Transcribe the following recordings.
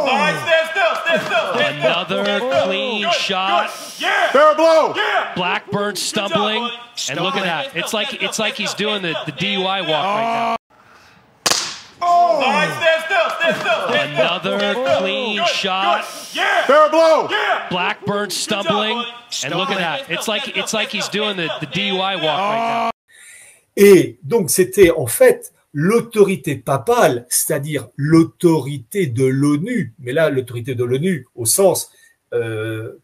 All right, stand still. Another clean shot. Yeah. Fair blow. Yeah. Blackburn stumbling, and look at that. It's like he's doing the DUI walk right now. All right, stand still. Another clean shot. Yeah. Fair blow. Yeah. Blackburn stumbling, and look at that. It's like he's doing the DUI walk right now. Et donc, c'était en fait l'autorité papale, c'est-à-dire l'autorité de l'ONU, mais là, l'autorité de l'ONU au sens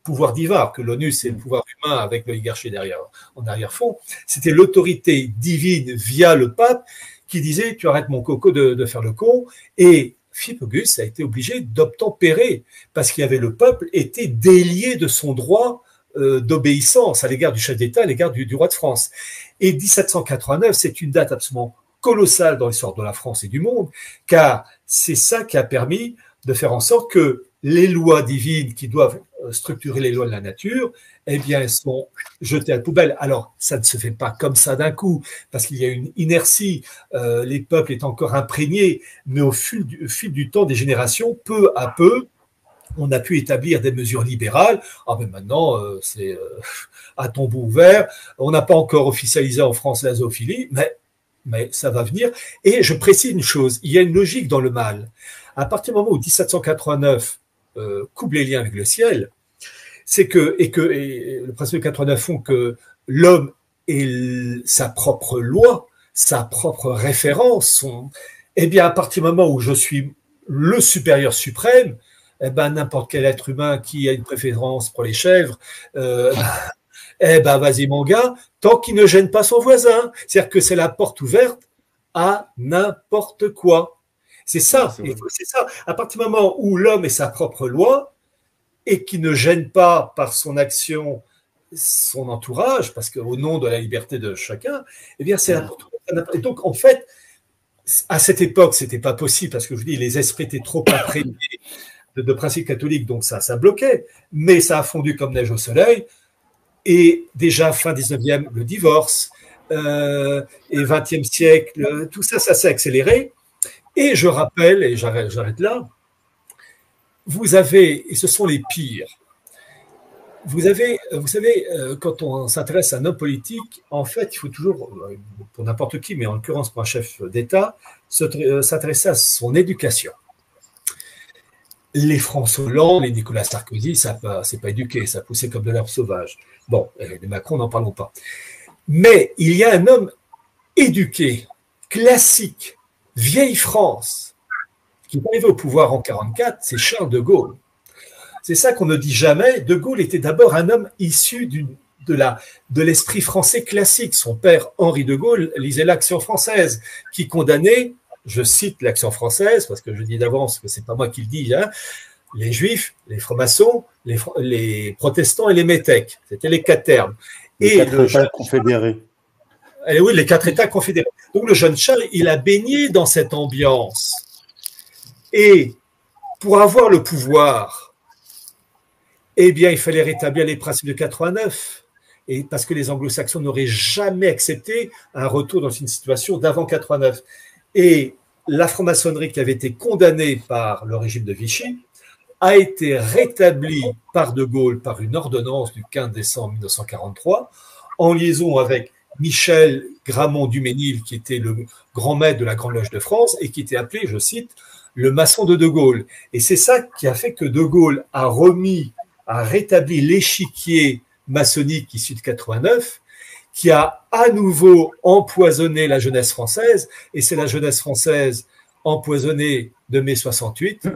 pouvoir divin, que l'ONU, c'est le pouvoir humain avec l'oligarchie derrière, en arrière-fond, c'était l'autorité divine via le pape qui disait « tu arrêtes mon coco de faire le con », et Philippe Auguste a été obligé d'obtempérer, parce qu'il y avait le peuple était délié de son droit d'obéissance à l'égard du chef d'État, à l'égard du roi de France. Et 1789, c'est une date absolument colossale dans l'histoire de la France et du monde, car c'est ça qui a permis de faire en sorte que les lois divines qui doivent structurer les lois de la nature, eh bien, elles sont jetées à la poubelle. Alors, ça ne se fait pas comme ça d'un coup, parce qu'il y a une inertie, les peuples étant encore imprégnés, mais au fil du temps, des générations, peu à peu, on a pu établir des mesures libérales. Ah ben maintenant, c'est à tombeau ouvert. On n'a pas encore officialisé en France la zoophilie, mais ça va venir. Et je précise une chose, il y a une logique dans le mal. À partir du moment où 1789 coupe les liens avec le ciel, c'est que le principe de 89 font que l'homme est sa propre loi, sa propre référence. Eh bien, à partir du moment où je suis le supérieur suprême, eh ben, n'importe quel être humain qui a une préférence pour les chèvres, eh ben, vas-y mon gars, tant qu'il ne gêne pas son voisin. C'est-à-dire que c'est la porte ouverte à n'importe quoi. C'est ça, c'est ça. À partir du moment où l'homme est sa propre loi et qui ne gêne pas par son action son entourage, parce qu'au nom de la liberté de chacun, eh bien, c'est la porte ouverte. Et donc, en fait, à cette époque, c'était pas possible parce que je vous dis, les esprits étaient trop imprégnés de principes catholiques, donc ça bloquait, mais ça a fondu comme neige au soleil, et déjà fin 19e, le divorce, et 20e siècle, tout ça s'est accéléré, et je rappelle, et j'arrête là, vous avez, et ce sont les pires, vous savez, quand on s'intéresse à un homme politique, en fait, il faut toujours, pour n'importe qui, mais en l'occurrence pour un chef d'État, s'intéresser à son éducation. Les François Hollande, les Nicolas Sarkozy, c'est pas éduqué, ça poussait comme de l'herbe sauvage. Bon, les Macron, n'en parlons pas. Mais il y a un homme éduqué, classique, vieille France, qui est arrivé au pouvoir en 1944, c'est Charles de Gaulle. C'est ça qu'on ne dit jamais. De Gaulle était d'abord un homme issu de l'esprit français classique. Son père, Henri de Gaulle, lisait l'Action française, qui condamnait, je cite l'Action française, parce que je dis d'avance que c'est pas moi qui le dis, hein, les juifs, les francs-maçons, les protestants et les métèques. C'était les quatre termes. Les quatre États confédérés. Et oui, les quatre États confédérés. Donc le jeune Charles, il a baigné dans cette ambiance. Et pour avoir le pouvoir, eh bien, il fallait rétablir les principes de 89. Et parce que les anglo-saxons n'auraient jamais accepté un retour dans une situation d'avant 89. Et la franc-maçonnerie qui avait été condamnée par le régime de Vichy a été rétablie par De Gaulle par une ordonnance du 15 décembre 1943 en liaison avec Michel Gramont-Duménil qui était le grand maître de la Grande Loge de France et qui était appelé, je cite, le maçon de Gaulle. Et c'est ça qui a fait que De Gaulle a rétabli l'échiquier maçonnique issu de 89, qui a à nouveau empoisonné la jeunesse française, et c'est la jeunesse française empoisonnée de mai 68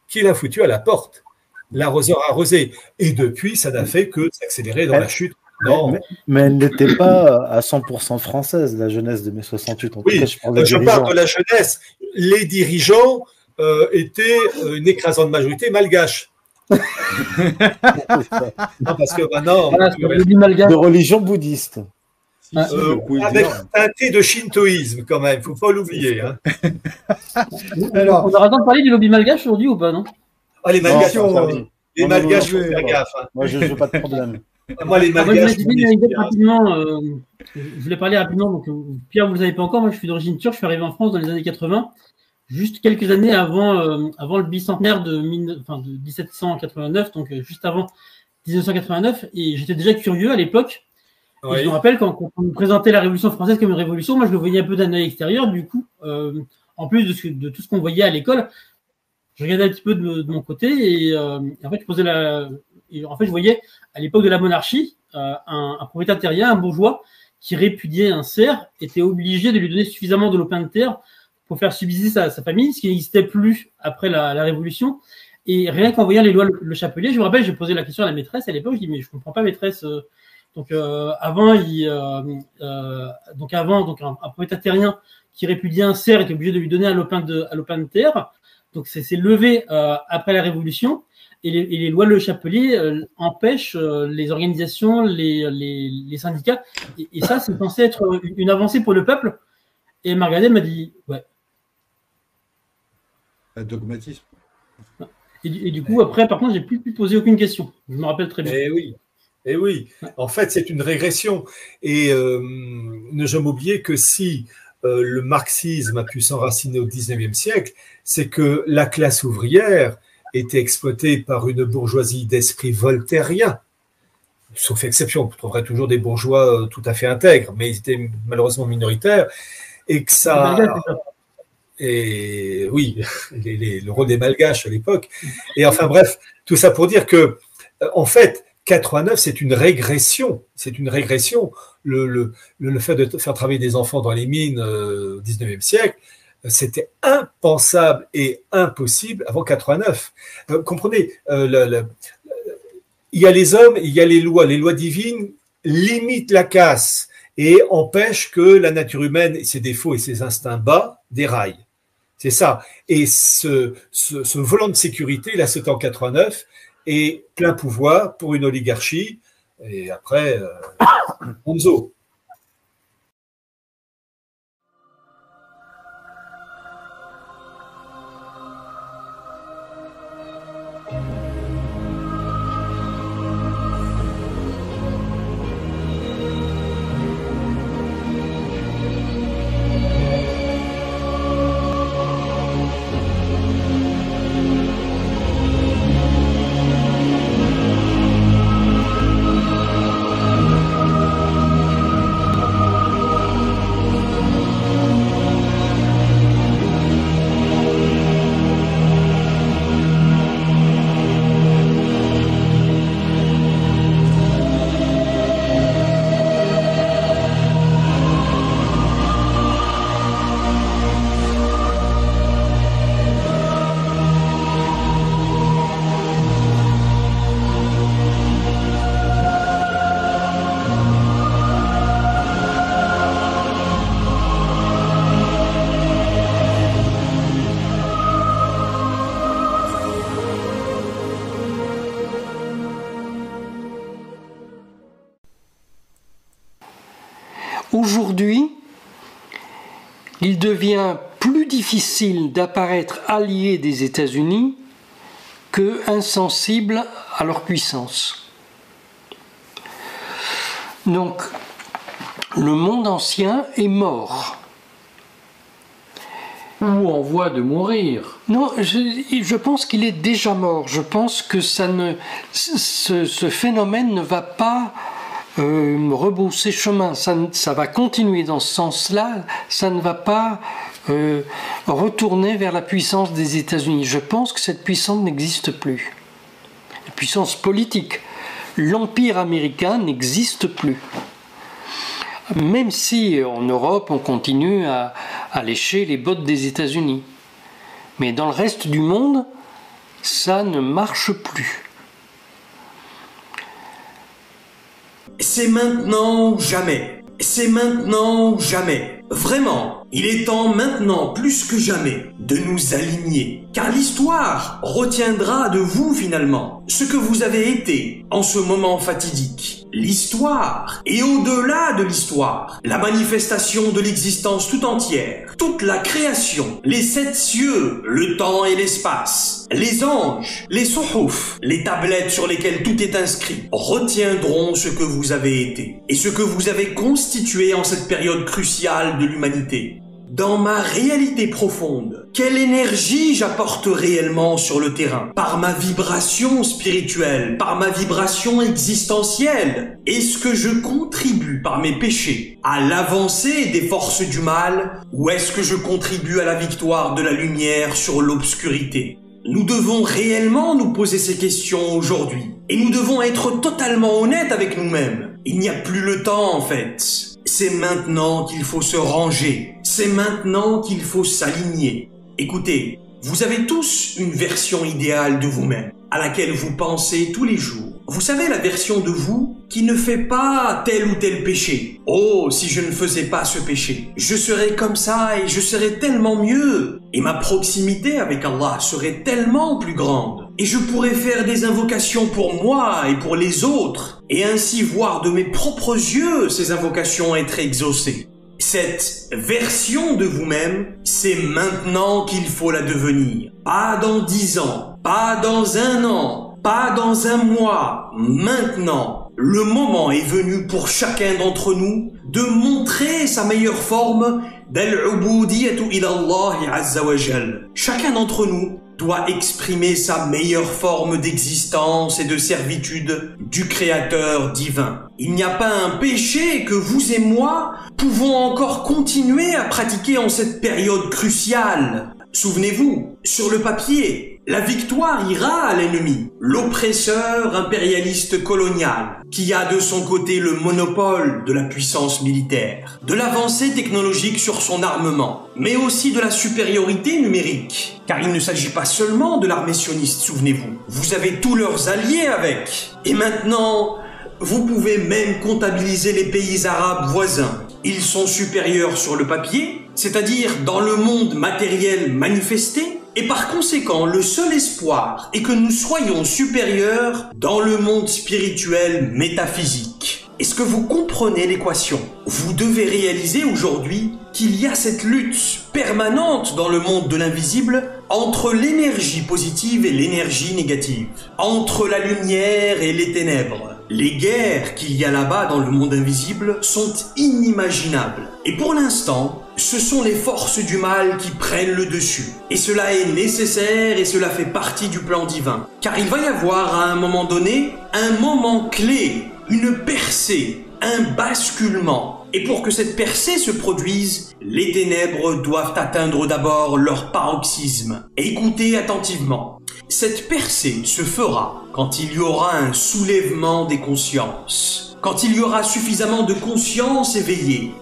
qui l'a foutu à la porte. L'arroseur a arrosé. Et depuis, ça n'a fait que s'accélérer dans la chute. Non. Mais elle n'était pas à 100% française, la jeunesse de mai 68. En oui, tout cas, je parle de la jeunesse. Les dirigeants étaient une écrasante majorité malgache. Non, parce que maintenant, de religion bouddhiste. Avec un thé de shintoïsme quand même, il ne faut pas l'oublier. Hein. Alors, on aura le temps de parler du lobby malgache aujourd'hui ou pas, non? Ah, les malgaches, les malgaches, faut faire gaffe. Hein. Moi, je n'ai pas de problème. Moi, les malgaches. Je voulais parler rapidement. Donc, Pierre, vous ne le savez pas encore. Moi, je suis d'origine turque. Je suis arrivé en France dans les années 80. juste quelques années avant le bicentenaire de 1789, donc juste avant 1989, et j'étais déjà curieux à l'époque. Oui. Je me rappelle quand on me présentait la Révolution française comme une révolution, moi je le voyais un peu d'un œil extérieur. Du coup, en plus de tout ce qu'on voyait à l'école, je regardais un petit peu de mon côté et en fait je voyais à l'époque de la monarchie un propriétaire terrien, un bourgeois qui répudiait un serf était obligé de lui donner suffisamment de lopin de terre pour faire subsister sa famille, ce qui n'existait plus après la Révolution. Et rien qu'en voyant les lois Le Chapelier, je me rappelle, j'ai posé la question à la maîtresse à l'époque, je dis mais je comprends pas maîtresse. Donc avant un propriétaire terrien qui répudiait un serf était obligé de lui donner un lopin de terre. Donc c'est levé après la Révolution et les lois Le Chapelier empêchent les organisations, les syndicats et ça c'est censé être une avancée pour le peuple. Et elle m'a regardé, elle m'a dit ouais. Un dogmatisme. Et du coup après par contre j'ai plus pu poser aucune question. Je me rappelle très bien. Eh oui, en fait, c'est une régression. Et ne jamais oublier que si le marxisme a pu s'enraciner au XIXe siècle, c'est que la classe ouvrière était exploitée par une bourgeoisie d'esprit voltairien. Sauf exception, vous trouverez toujours des bourgeois tout à fait intègres, mais ils étaient malheureusement minoritaires. Et que ça... Et oui, le rôle des malgaches à l'époque. Et enfin bref, tout ça pour dire que, en fait, 89, c'est une régression. C'est une régression. Le fait de faire travailler des enfants dans les mines au XIXe siècle, c'était impensable et impossible avant 89. Comprenez, il y a les hommes, il y a les lois. Les lois divines limitent la casse et empêchent que la nature humaine, ses défauts et ses instincts bas, déraillent. C'est ça. Et ce volant de sécurité, là, c'était en 89, et plein pouvoir pour une oligarchie. Et après, Bonzo. Aujourd'hui, il devient plus difficile d'apparaître allié des États-Unis que insensible à leur puissance. Donc, le monde ancien est mort. Ou en voie de mourir. Non, je pense qu'il est déjà mort. Je pense que ce phénomène ne va pas rebrousser chemin. Ça va continuer dans ce sens-là. Ça ne va pas retourner vers la puissance des États-Unis. Je pense que cette puissance n'existe plus. La puissance politique. L'empire américain n'existe plus. Même si en Europe on continue à lécher les bottes des États-Unis. Mais dans le reste du monde, ça ne marche plus. C'est maintenant ou jamais. C'est maintenant ou jamais. Vraiment, il est temps maintenant plus que jamais de nous aligner. Car l'histoire retiendra de vous finalement ce que vous avez été en ce moment fatidique. L'histoire et au-delà de l'histoire, la manifestation de l'existence tout entière, toute la création, les 7 cieux, le temps et l'espace, les anges, les suhuf, les tablettes sur lesquelles tout est inscrit, retiendront ce que vous avez été et ce que vous avez constitué en cette période cruciale de l'humanité. dans ma réalité profonde? Quelle énergie j'apporte réellement sur le terrain? Par ma vibration spirituelle, par ma vibration existentielle? Est-ce que je contribue par mes péchés à l'avancée des forces du mal, ou est-ce que je contribue à la victoire de la lumière sur l'obscurité? Nous devons réellement nous poser ces questions aujourd'hui. Et nous devons être totalement honnêtes avec nous-mêmes. Il n'y a plus le temps en fait. C'est maintenant qu'il faut se ranger. C'est maintenant qu'il faut s'aligner. Écoutez, vous avez tous une version idéale de vous-même, à laquelle vous pensez tous les jours. Vous savez, la version de vous qui ne fait pas tel ou tel péché. Oh, si je ne faisais pas ce péché, je serais comme ça et je serais tellement mieux. Et ma proximité avec Allah serait tellement plus grande. Et je pourrais faire des invocations pour moi et pour les autres. Et ainsi voir de mes propres yeux ces invocations être exaucées. Cette version de vous-même, c'est maintenant qu'il faut la devenir. Pas dans 10 ans, pas dans 1 an, pas dans 1 mois, maintenant. Le moment est venu pour chacun d'entre nous de montrer sa meilleure forme d'al-ubudiyatu ila Allah azza wa jal. Chacun d'entre nous doit exprimer sa meilleure forme d'existence et de servitude du Créateur divin. Il n'y a pas un péché que vous et moi pouvons encore continuer à pratiquer en cette période cruciale. Souvenez-vous, sur le papier, la victoire ira à l'ennemi, l'oppresseur impérialiste colonial, qui a de son côté le monopole de la puissance militaire, de l'avancée technologique sur son armement, mais aussi de la supériorité numérique. Car il ne s'agit pas seulement de l'armée sioniste, souvenez-vous. Vous avez tous leurs alliés avec. Et maintenant, vous pouvez même comptabiliser les pays arabes voisins. Ils sont supérieurs sur le papier, c'est-à-dire dans le monde matériel manifesté, et par conséquent, le seul espoir est que nous soyons supérieurs dans le monde spirituel métaphysique. Est-ce que vous comprenez l'équation? Vous devez réaliser aujourd'hui qu'il y a cette lutte permanente dans le monde de l'invisible entre l'énergie positive et l'énergie négative, entre la lumière et les ténèbres. Les guerres qu'il y a là-bas dans le monde invisible sont inimaginables. Et pour l'instant, ce sont les forces du mal qui prennent le dessus. Et cela est nécessaire et cela fait partie du plan divin. Car il va y avoir à un moment donné, un moment clé, une percée, un basculement. Et pour que cette percée se produise, les ténèbres doivent atteindre d'abord leur paroxysme. Écoutez attentivement. Cette percée se fera quand il y aura un soulèvement des consciences, quand il y aura suffisamment de conscience éveillée.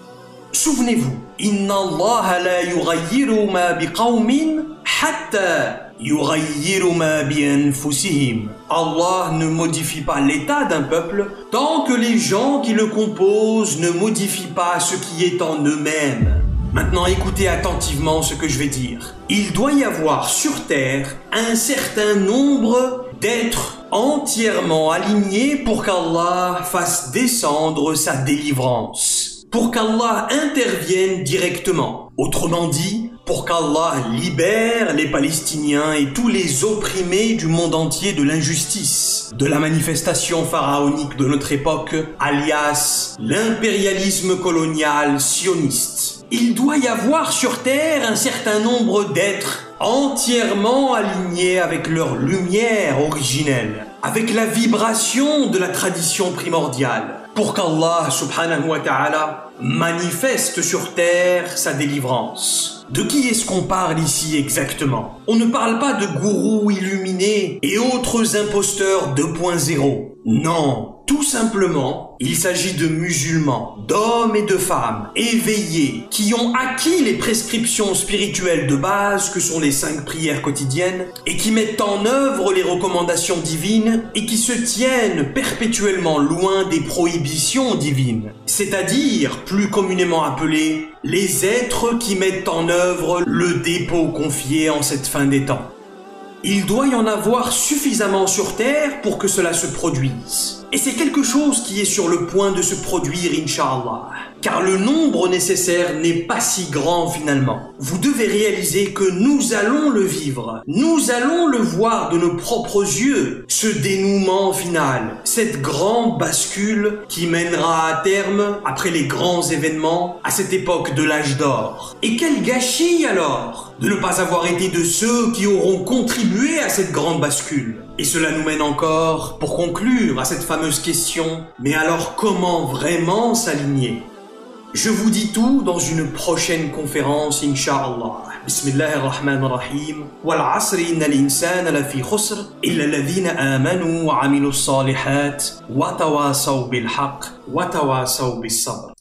Souvenez-vous, Inna Allah la yughayyiru ma biqawmin hatta yughayyiru ma bi anfusihim. Allah ne modifie pas l'état d'un peuple tant que les gens qui le composent ne modifient pas ce qui est en eux-mêmes. Maintenant, écoutez attentivement ce que je vais dire. Il doit y avoir sur Terre un certain nombre d'êtres entièrement alignés pour qu'Allah fasse descendre sa délivrance, pour qu'Allah intervienne directement. Autrement dit, pour qu'Allah libère les Palestiniens et tous les opprimés du monde entier de l'injustice, de la manifestation pharaonique de notre époque, alias l'impérialisme colonial sioniste. Il doit y avoir sur Terre un certain nombre d'êtres entièrement alignés avec leur lumière originelle, avec la vibration de la tradition primordiale, pour qu'Allah subhanahu wa ta'ala manifeste sur terre sa délivrance. De qui est-ce qu'on parle ici exactement? On ne parle pas de gourous illuminés et autres imposteurs 2.0. Non, tout simplement, il s'agit de musulmans, d'hommes et de femmes éveillés qui ont acquis les prescriptions spirituelles de base que sont les 5 prières quotidiennes et qui mettent en œuvre les recommandations divines et qui se tiennent perpétuellement loin des prohibitions divines, c'est-à-dire plus communément appelés les êtres qui mettent en œuvre le dépôt confié en cette fin des temps. Il doit y en avoir suffisamment sur Terre pour que cela se produise. Et c'est quelque chose qui est sur le point de se produire, Inch'Allah. Car le nombre nécessaire n'est pas si grand finalement. Vous devez réaliser que nous allons le vivre. Nous allons le voir de nos propres yeux. Ce dénouement final. Cette grande bascule qui mènera à terme, après les grands événements, à cette époque de l'âge d'or. Et quel gâchis alors de ne pas avoir été de ceux qui auront contribué à cette grande bascule. Et cela nous mène encore, pour conclure, à cette fameuse question, mais alors comment vraiment s'aligner? Je vous dis tout dans une prochaine conférence, Inch'Allah. Bismillahirrahmanirrahim. Wal asri inna l'insana lafi khusr illa alladhina amanu wa amilu salihat wa tawasaw bil haqq wa tawasaw bis sabr.